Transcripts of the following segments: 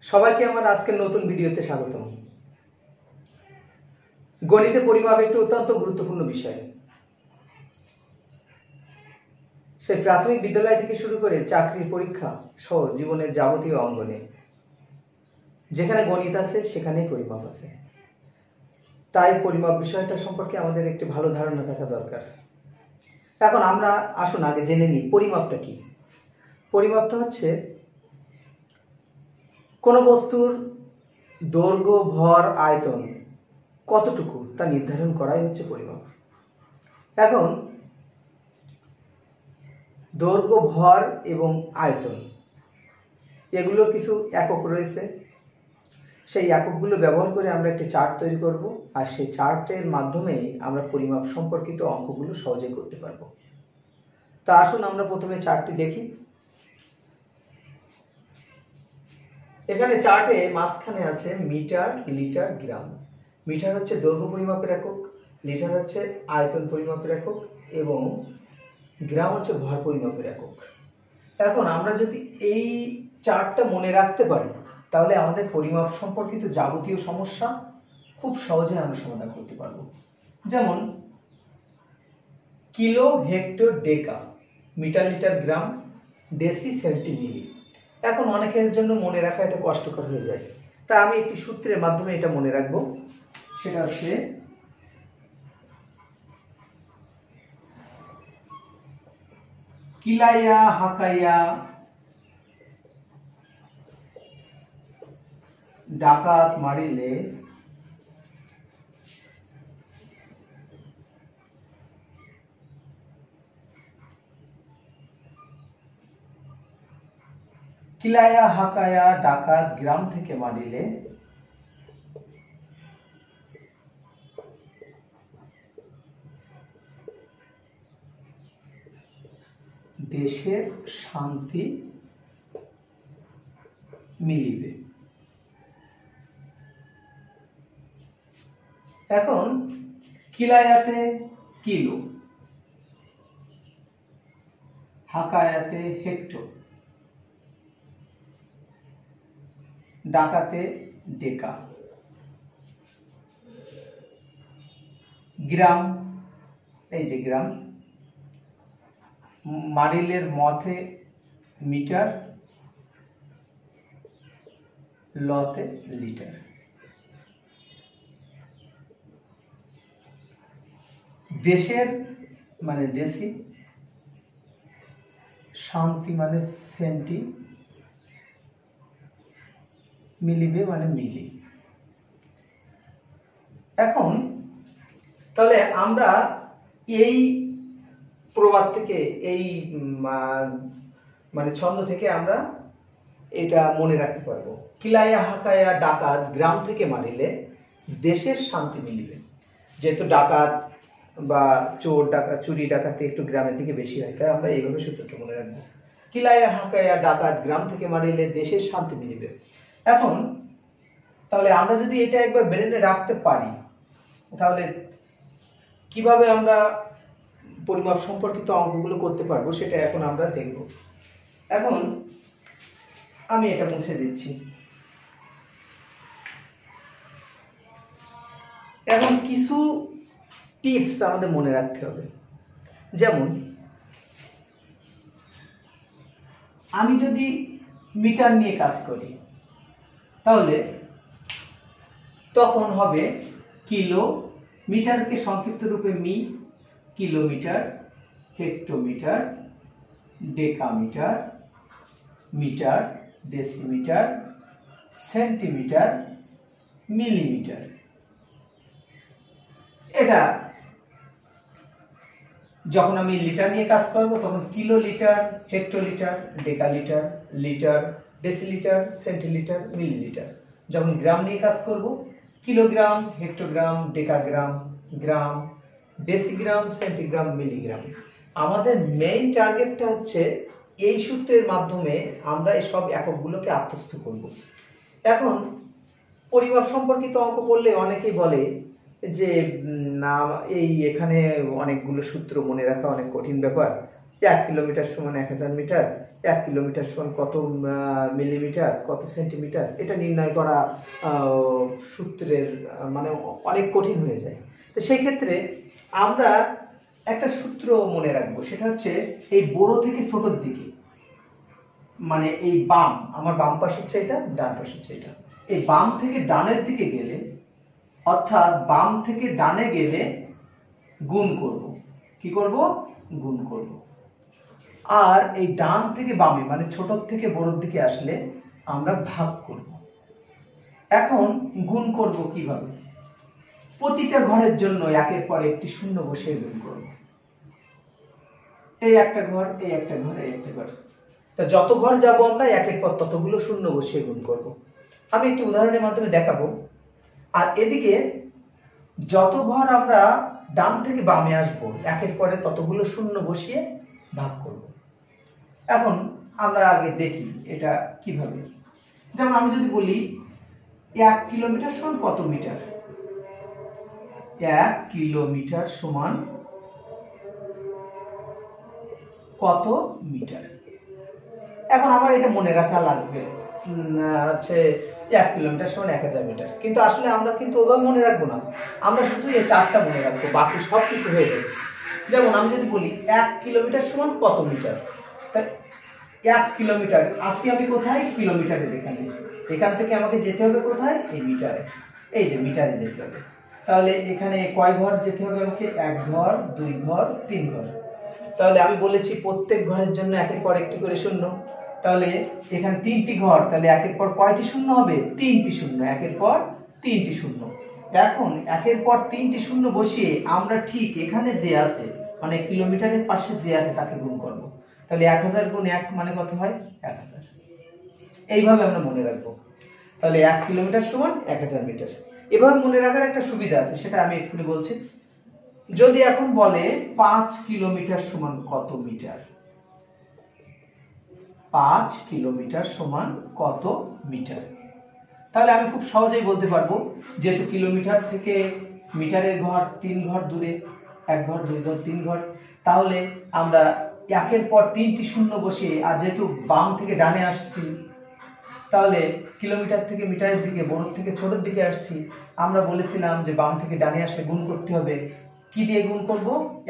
সবাইকে আমার আজকের নতুন ভিডিওতে স্বাগতম। গণিতে পরিমাপ একটি অত্যন্ত গুরুত্বপূর্ণ বিষয়। সেই প্রাথমিক বিদ্যালয় থেকে শুরু করে চাকরির পরীক্ষা সহ জীবনের যাবতীয় অঙ্গনে যেখানে গণিত আছে সেখানেই পরিমাপ আছে। তাই পরিমাপ বিষয়টা সম্পর্কে আমাদের একটি ভালো ধারণা থাকা দরকার। এখন আমরা আসুন আগে জেনে নিই পরিমাপটা কি। পরিমাপটা হচ্ছে কোনো বস্তুর দৈর্ঘ্য, ভর, আয়তন কতটুকু তা নির্ধারণ করাই হচ্ছে পরিমাপ। এখন দৈর্ঘ্য, ভর এবং আয়তন এগুলোর কিছু একক রয়েছে। সেই এককগুলো ব্যবহার করে আমরা একটি চার্ট তৈরি করব, আর সেই চার্টের মাধ্যমেই আমরা পরিমাপ সম্পর্কিত অঙ্কগুলো সহজেই করতে পারবো। তা আসুন আমরা প্রথমে চার্টটি দেখি। এখানে চার্টে মাঝখানে আছে মিটার, লিটার, গ্রাম। মিটার হচ্ছে দৈর্ঘ্য পরিমাপের একক, লিটার হচ্ছে আয়তন পরিমাপের একক এবং গ্রাম হচ্ছে ভর পরিমাপের একক। এখন আমরা যদি এই চার্টটা মনে রাখতে পারি তাহলে আমাদের পরিমাপ সম্পর্কিত যাবতীয় সমস্যা খুব সহজে আমরা সমাধান করতে পারবো। যেমন কিলো, হেক্টর, ডেকা, মিটার, লিটার, গ্রাম, ডেসি, সেন্টি, মিলি। এখন অনেকের জন্য মনে রাখা এটা কষ্টকর হয়ে যায়, তাই আমি একটি সূত্রের মাধ্যমে এটা মনে রাখবো। সেটা হচ্ছে কিলাইয়া হাকাইয়া ডাকাত মারিলে কিলাইয়া হাকায়া ডাকাত গ্রাম থেকে মারিলে দেশের শান্তি মিলিবে। এখন কিলায়াতে কিলো, হাকায়াতে হেক্টর, ডাকাতে ডেকা, গ্রাম, এই যে গ্রাম, মারিলের মতে মিটার, লতে লিটার। দেশের মানে ডেসি, শান্তি মানে সেন্টি, মিলিবে মানে মিলি। এখন তাহলে আমরা এই প্রবাদ থেকে, এই মানে ছন্দ থেকে আমরা এটা মনে রাখতে পারবো। কিলাইয়া হাকায়া ডাকাত গ্রাম থেকে মারিলে দেশের শান্তি মিলিবে। যেহেতু ডাকাত বা চোর ডাকাত, চুরি ডাকাতি একটু গ্রামের দিকে বেশি হয়, তাই আমরা এইভাবে সূত্রটা মনে রাখবো। কিলাইয়া হাকায়া ডাকাত গ্রাম থেকে মারিলে দেশের শান্তি মিলিবে। এখন তাহলে আমরা যদি এটা একবার ব্রেনে রাখতে পারি তাহলে কিভাবে আমরা পরিমাপ সম্পর্কিত অঙ্কগুলো করতে পারবো সেটা এখন আমরা দেখব। এখন আমি এটা মুছে দিচ্ছি। এখন কিছু টিপস আমাদের মনে রাখতে হবে। যেমন আমি যদি মিটার নিয়ে কাজ করি তাহলে তখন হবে কিলো, মিটারকে সংক্ষিপ্ত রূপে মি, kilometre, hectometre, decametre, metre, decimetre, centimetre, millimetre. এটা যখন আমি লিটার নিয়ে কাজ করব তখন kilo litre, hectolitre, decalitre, litre, decilitre, centilitre, millilitre. যখন গ্রাম নিয়ে কাজ করব kilogram, hectogram, decagram, gram, decigram, centigram, milligram. আমাদের মেইন টার্গেটটা হচ্ছে এই সূত্রের মাধ্যমে আমরা এই সব এককগুলোকে আত্মস্থ করব। এখন পরিমাপ সম্পর্কিত অঙ্ক করলে অনেকেই বলে যে না, এই এখানে অনেকগুলো সূত্র মনে রাখা অনেক কঠিন ব্যাপার। 1 কিলোমিটার সমান 1000 মিটার, 1 কিলোমিটার সমান কত মিলিমিটার, কত সেন্টিমিটার, এটা নির্ণয় করা সূত্রের মানে অনেক কঠিন হয়ে যায়। তো সেই ক্ষেত্রে আমরা একটা সূত্র মনে রাখবো, সেটা হচ্ছে এই বড় থেকে ছোটর দিকে, মানে এই বাম, আমার বাম পাশে হচ্ছে এটা, ডান পাশে হচ্ছে এটা, এই বাম থেকে ডানের দিকে গেলে, অর্থাৎ বাম থেকে ডানে গেলে গুণ করব। কি করব? গুণ করব। আর এই ডান থেকে বামে মানে ছোট থেকে বড়র দিকে আসলে আমরা ভাগ করব। এখন গুণ করব কিভাবে? প্রতিটা ঘরের জন্য একের পর একটি শূন্য বসিয়ে গুণ করব। এই একটা ঘর, এই একটা ঘর, এই একটা ঘর, তা যত ঘর যাব আমরা একের পর ততগুলো শূন্য বসিয়ে গুণ করব। আমি একটি উদাহরণের মাধ্যমে দেখাবো। আর এদিকে যত ঘর আমরা ডান থেকে বামে আসবো একের পরে ততগুলো শূন্য বসিয়ে ভাগ করব। এখন আমরা আগে দেখি এটা কিভাবে। যেমন আমি যদি বলি 1 কিলোমিটার সমান কত মিটার, 1 কিলোমিটার সমান কত মিটার। এখন আমার এটা মনে রাখা লাগবে হচ্ছে 1 কিলোমিটার সমান 1000 মিটার, কিন্তু আসলে আমরা কিন্তু ওভাবে মনে রাখবো না, আমরা শুধু এই চারটা মনে রাখবো, বাকি সব কিছু হয়ে যাবে। যেমন আমি যদি বলি 1 কিলোমিটার সমান কত মিটার, তাই 1 কিলোমিটার আসি আমি কোথায়? কিলোমিটারে। এখান থেকে আমাকে যেতে হবে কোথায়? এই মিটারে, এই যে মিটারে যেতে হবে। তাহলে এখানে কয় ঘর যেতে হবে আমাকে? 1 ঘর, 2 ঘর, 3 ঘর। তাহলে আমি বলেছি প্রত্যেক ঘরের জন্য একের পর একটি করে শূন্য, তাহলে এখানে 3টি ঘর, তাহলে একের পর কয়টি শূন্য হবে? 3টি শূন্য, একের পর 3টি শূন্য। এখন একের পর 3টি শূন্য বসিয়ে আমরা ঠিক এখানে যে আছে মানে কিলোমিটারের পাশে যে আছে তাকে গুণ করব। তাহলে 1000 গুণ 1 মানে কত হয়? 1000। এইভাবে আমরা মনে রাখবো। তাহলে 1 কিলোমিটার সমান 1000 মিটার। এভাবে মনে রাখার একটা সুবিধা আছে, সেটা আমি এক্ষুনি বলছি। যদি এখন বলে 5 কিলোমিটার সমান কত মিটার, 5 কিলোমিটার সমান কত মিটার, তাহলে আমি খুব সহজেই বলতে পারবো, যেহেতু কিলোমিটার থেকে মিটারের ঘর 3 ঘর দূরে, 1 ঘর, 2 ঘর, 3 ঘর, তাহলে আমরা একের পর 3টি শূন্য বসিয়ে, আর যেহেতু বাম থেকে ডানে আসছি, তাহলে কিলোমিটার থেকে মিটারের দিকে, বড় থেকে ছোটর দিকে আসছি, আমরা বলেছিলাম যে বাম থেকে ডানে আসলে গুণ করতে হবে। কি দিয়ে গুণ করব?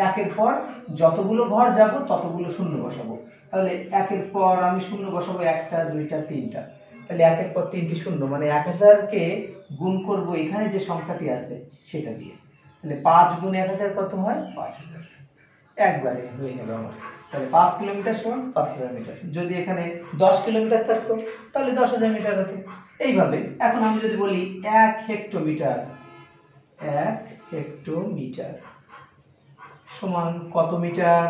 একের পর যতগুলো ঘর যাব ততগুলো শূন্য বসাবো। তাহলে একের পর আমি শূন্য বসাবো 1টা, 2টা, 3টা, তাহলে একের পর 3টি শূন্য, মানে 1000 কে গুণ করব এখানে যে সংখ্যাটি আছে সেটা দিয়ে। তাহলে 5 গুণ 1000 কত হয়? 5000। একবারে হয়ে গেল আমার। তাহলে 5 কিলোমিটার সমান 5000 মিটার। যদি এখানে 10 কিলোমিটার থাকতো তাহলে 10000 মিটার হতো। এইভাবে এখন আমি যদি বলি 1 হেক্টোমিটার, 1 হেক্টোমিটার সমান কত মিটার,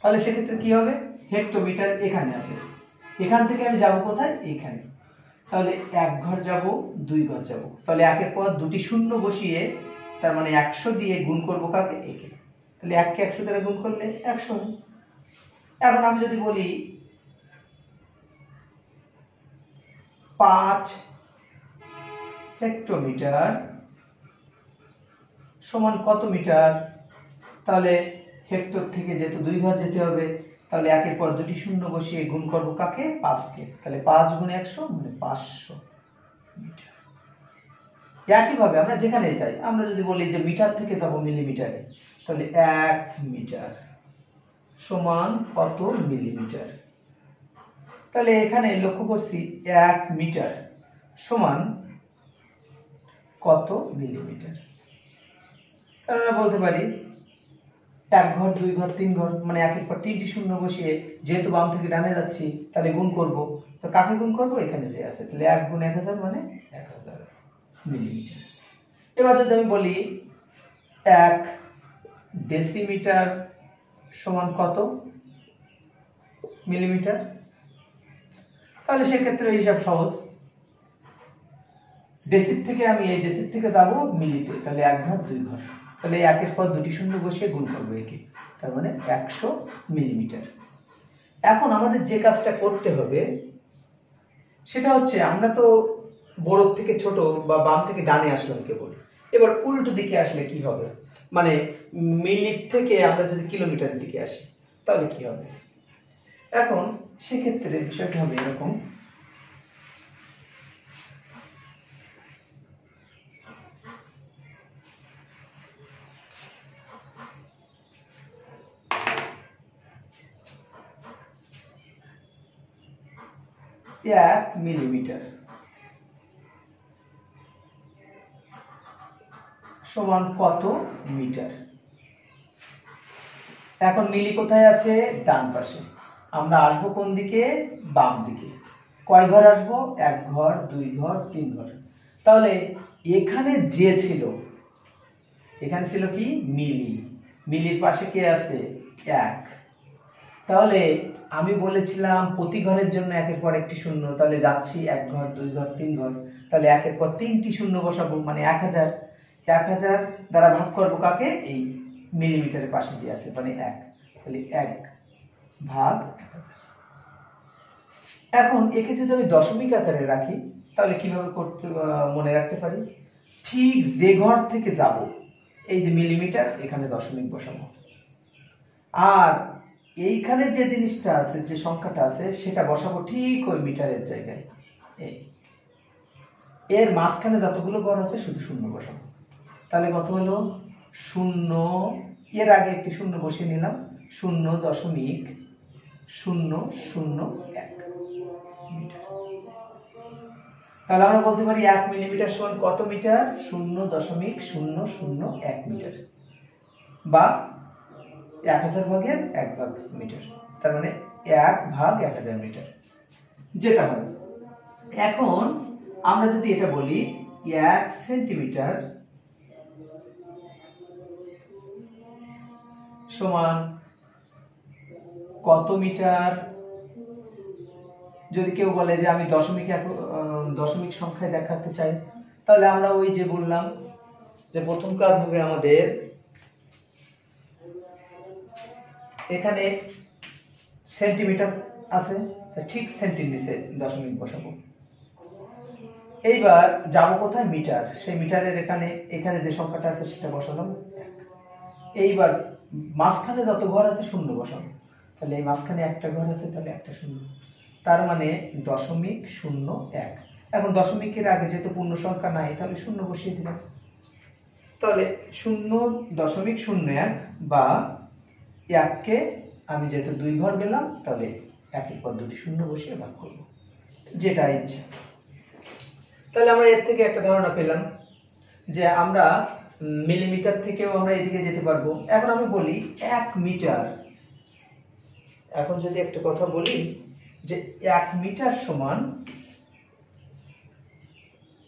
তাহলে সেক্ষেত্রে কি হবে? হেক্টোমিটার এখানে আছে, এখান থেকে আমি যাব কোথায়? এইখানে। তাহলে 1 ঘর যাব, 2 ঘর যাব, তাহলে একের পর দুটি শূন্য বসিয়ে, তার মানে 100 দিয়ে গুণ করব কাকে? একে। তাহলে 1 কে 100 দ্বারা গুণ করলে 100। এখন আমি যদি বলি 5 হেক্টোমিটার সমান কত মিটার, তাহলে হেক্টর থেকে যেহেতু 2 ঘর যেতে হবে, তাহলে একের পর দুটি শূন্য বসিয়ে গুণ করব কাকে? 5 কে। তাহলে 5 গুণ 100 মানে 500 মিটার। একইভাবে আমরা যেখানে যাই, আমরা যদি বলি যে মিটার থেকে যাব মিলিমিটারে, তাহলে 1 মিটার সমান কত মিলিমিটার। তাহলে এখানে লক্ষ্য করছি 1 মিটার সমান কত মিলিমিটার। তাহলে আমরা বলতে পারি 1 ঘর, 2 ঘর, 3 ঘর, মানে একের পর 3টি শূন্য বসিয়ে, যেহেতু বাম থেকে ডানে যাচ্ছি তাহলে গুণ করব। তো কাকে গুণ করব? এখানে যে আছে। তাহলে 1 গুণ 1000 মানে 1000 মিলিমিটার। এবার যদি আমি বলি 1 ডেসিমিটার সমান কত মিলিমিটার, তাহলে সেক্ষেত্রে হিসাব সহজ। ডেসির থেকে আমি এই ডেসির থেকে যাব মিলিতে, তাহলে 1 ঘর, 2 ঘর, তাহলে একের পর দুটি শূন্য বসিয়ে গুণ করবো একে, তার মানে 100 মিলিমিটার। এখন আমাদের যে কাজটা করতে হবে সেটা হচ্ছে, আমরা তো বড় থেকে ছোট বা বাম থেকে ডানে আসলাম কেবল, এবার উল্টো দিকে আসলে কি হবে, মানে মিলি থেকে আমরা যদি কিলোমিটারের দিকে আসি, তাহলে কি হবে? এখন সেক্ষেত্রে বিষয়টা হবে এরকম, এক মিলিমিটার সমান কত মিটার। এখন মিলি কোথায় আছে? ডান পাশে। আমরা আসবো কোন দিকে? বাম দিকে। কয় ঘর আসবো? এক ঘর, দুই ঘর, তিন ঘর। তাহলে এখানে যে ছিল, এখানে ছিল কি? মিলি। মিলির পাশে কে আছে? এক। তাহলে আমি বলেছিলাম প্রতি ঘরের জন্য একের পর একটি শূন্য, তাহলে যাচ্ছি এক ঘর, দুই ঘর, তিন ঘর, তাহলে একের পর তিনটি শূন্য বসাবো, মানে 1000। 1000 দ্বারা ভাগ করবো কাকে? এই মিলিমিটারের পাশে যে আছে, মানে এক। তাহলে 1 ভাগ 1000। এখন একে যদি আমি দশমিক আকারে রাখি তাহলে কিভাবে করতে মনে রাখতে পারি? ঠিক যে ঘর থেকে যাব, এই যে মিলিমিটার, এখানে দশমিক বসাবো, আর এইখানে যে জিনিসটা আছে, যে সংখ্যাটা আছে, সেটা বসাবো ঠিক ওই মিটারের জায়গায়। এই এর মাঝখানে যতগুলো ঘর আছে শুধু শূন্য বসাবো। তাহলে কত হলো? 0, এর আগে একটি শূন্য বসিয়ে নিলাম, 0.001 মিটার। তাহলে আমরা বলতে পারি 1 মিলিমিটার সমান কত মিটার? 0.001 মিটার, বা 1000 ভাগের 1 ভাগ মিটার। তার মানে 1 ভাগ 1000 মিটার যেটা হয়। এখন আমরা যদি এটা বলি 1 সেন্টিমিটার সমান কত মিটার, যদি কেউ বলে যে আমি দশমিক সংখ্যায় দেখাতে চাই, তাহলে আমরা ওই যে বললাম যে প্রথম কাজ হবে আমাদের এখানে সেন্টিমিটার আছে, ঠিক সেন্টির নিচে দশমিক বসাবো। এইবার যাব কোথায়? মিটার। সেই মিটারের এখানে যে সংখ্যাটা আছে সেটা বসালাম 1। এইবার মাঝখানে যত ঘর আছে শূন্য বসাবো, তাহলে এই মাঝখানে একটা ঘর আছে, তাহলে একটা শূন্য, তার মানে 0.01। এখন দশমিকের আগে যেহেতু পূর্ণ সংখ্যা নাই, তাহলে শূন্য বসিয়ে দিলাম। তাহলে 0.01 বা 1 কে আমি যেহেতু দুই ঘর গেলাম, তাহলে একের পর দুটি শূন্য বসিয়ে ভাগ করব, যেটা ইচ্ছা। তাহলে আমরা এর থেকে একটা ধারণা পেলাম যে আমরা মিলিমিটার থেকেও আমরা এদিকে যেতে পারবো। এখন আমি বলি 1 মিটার, এখন যদি একটা কথা বলি যে 1 মিটার সমান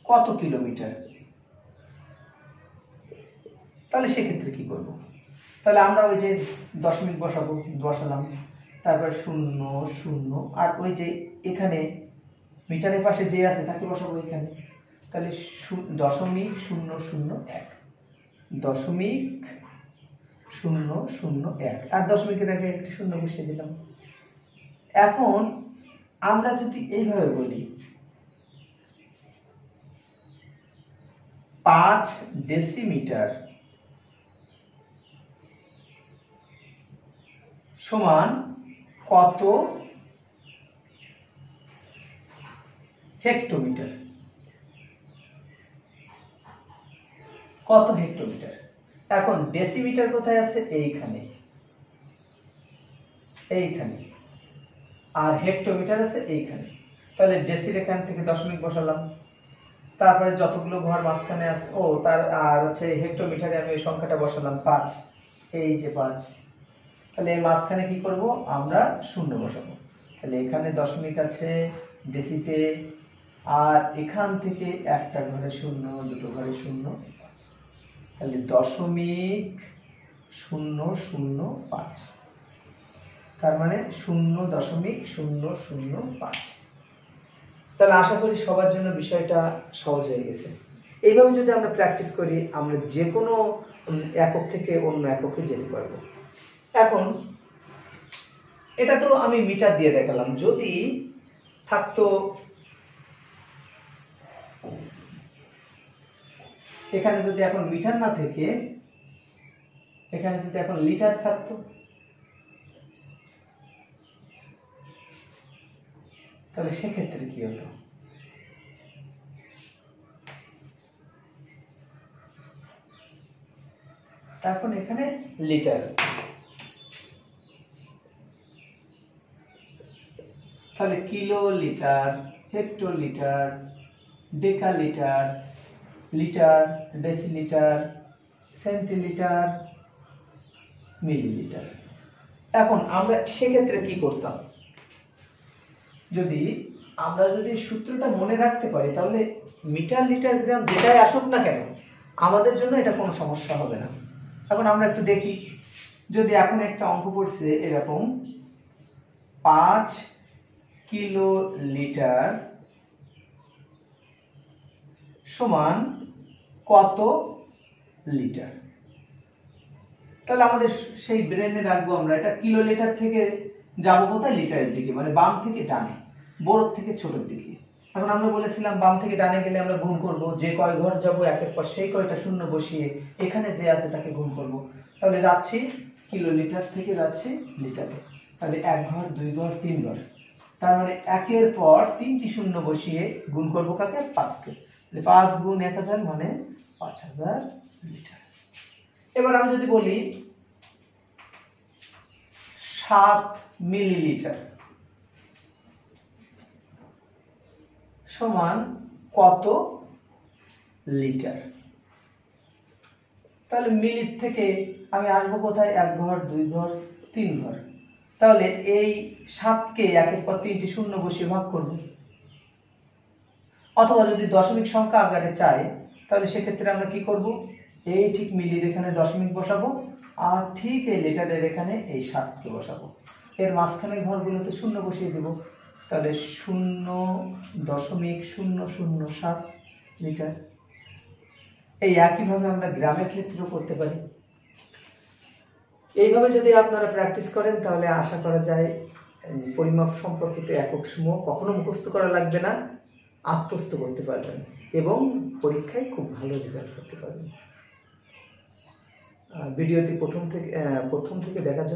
কত কিলোমিটার, তাহলে সেক্ষেত্রে কি করব? তাহলে আমরা ওই যে দশমিক বসালাম, তারপর 0 0, আর ওই যে এখানে মিটারের পাশে যে আছে তাকে বসাবো এখানে, তাহলে 0.001, 0.001, আর দশমিকের আগে একটি শূন্য বসিয়ে দিলাম। এখন আমরা যদি এইভাবে বলি 5 ডেসিমিটার সমান কত হেক্টোমিটার, কত হেক্টোমিটার। এখন ডেসিমিটার কোথায় আছে? এইখানে, এইখানে, আর হেক্টোমিটার আছে এইখানে। তাহলে ডেসির এখান থেকে দশমিক বসালাম, তারপরে যতগুলো ঘর মাঝখানে আছে, আর হচ্ছে হেক্টোমিটারে আমি ওই সংখ্যাটা বসালাম 5, এই যে 5। তাহলে এর মাঝখানে কি করব? আমরা শূন্য বসাবো। তাহলে এখানে দশমিক আছে ডেসিতে, আর এখান থেকে একটা ঘরে শূন্য, দুটো ঘরে শূন্য, 5। তাহলে 0.005, তার মানে 0.005। তাহলে আশা করি সবার জন্য বিষয়টা সহজ হয়ে গেছে। এইভাবে যদি আমরা প্র্যাকটিস করি, আমরা যে কোনো একক থেকে অন্য এককে যেতে পারবো। এখন এটা তো আমি মিটার দিয়ে দেখালাম, যদি থাকতো এখানে, যদি এখন মিটার না থেকে এখানে যদি এখন লিটার থাকতো, তাহলে সেক্ষেত্রে কি হতো? এখন এখানে লিটার, তাহলে kilo litre, hectolitre, decalitre, litre, decilitre, centilitre, millilitre. এখন আমরা সেক্ষেত্রে কি করতাম? আমরা যদি সূত্রটা মনে রাখতে পারি তাহলে মিটার, লিটার, গ্রাম যেটাই আসুক না কেন আমাদের জন্য এটা কোনো সমস্যা হবে না। এখন আমরা একটু দেখি, যদি এখন একটা অঙ্ক পড়ছে এরকম 5 কিলো লিটার সমান কত লিটার, তাহলে আমাদের সেই ব্রেনে রাখবো আমরা এটা কিলো লিটার থেকে যাবো কোথায়? লিটারের দিকে, মানে বাম থেকে ডানে, বড় থেকে ছোটের দিকে। এখন আমরা বলেছিলাম বাম থেকে ডানে গেলে আমরা গুণ করব, যে কয় ঘর যাব একের পর সেই কয়টা শূন্য বসিয়ে এখানে যে আছে তাকে গুণ করব। তাহলে যাচ্ছি কিলো লিটার থেকে যাচ্ছি লিটারে, তাহলে 1 ঘর 2 ঘর 3 ঘর, তার মানে একের পর 3টি শূন্য বসিয়ে গুণ করব কাকে? 5কে। তাহলে 5 গুণ 1000 মানে 5000 লিটার। এবার আমি যদি বলি 7 মিলিলিটার সমান কত লিটার, তাহলে মিলির থেকে আমি আসবো কোথায়? 1 ঘর 2 ঘর 3 ঘর, তাহলে এই 7কে একের পর 3টি শূন্য বসিয়ে ভাগ করব। অথবা যদি দশমিক সংখ্যা আকারে চাই তাহলে সেক্ষেত্রে আমরা কি করব? এই ঠিক মিলির এখানে দশমিক বসাবো, আর ঠিক এই লিটারের এখানে এই 7কে বসাবো, এর মাঝখানে ঘরগুলোতে শূন্য বসিয়ে দেব, তাহলে 0.007 লিটার। এই একইভাবে আমরা গ্রামের ক্ষেত্রেও করতে পারি। এইভাবে যদি আপনারা প্র্যাকটিস করেন তাহলে আশা করা যায় পরিমাপ সম্পর্কিত একক সমূহ কখনো মুখস্থ করা লাগবে না, আত্মস্থ করতে পারবেন এবং পরীক্ষায় খুব ভালো রেজাল্ট করতে পারবেন। ভিডিওটি প্রথম থেকে দেখার জন্য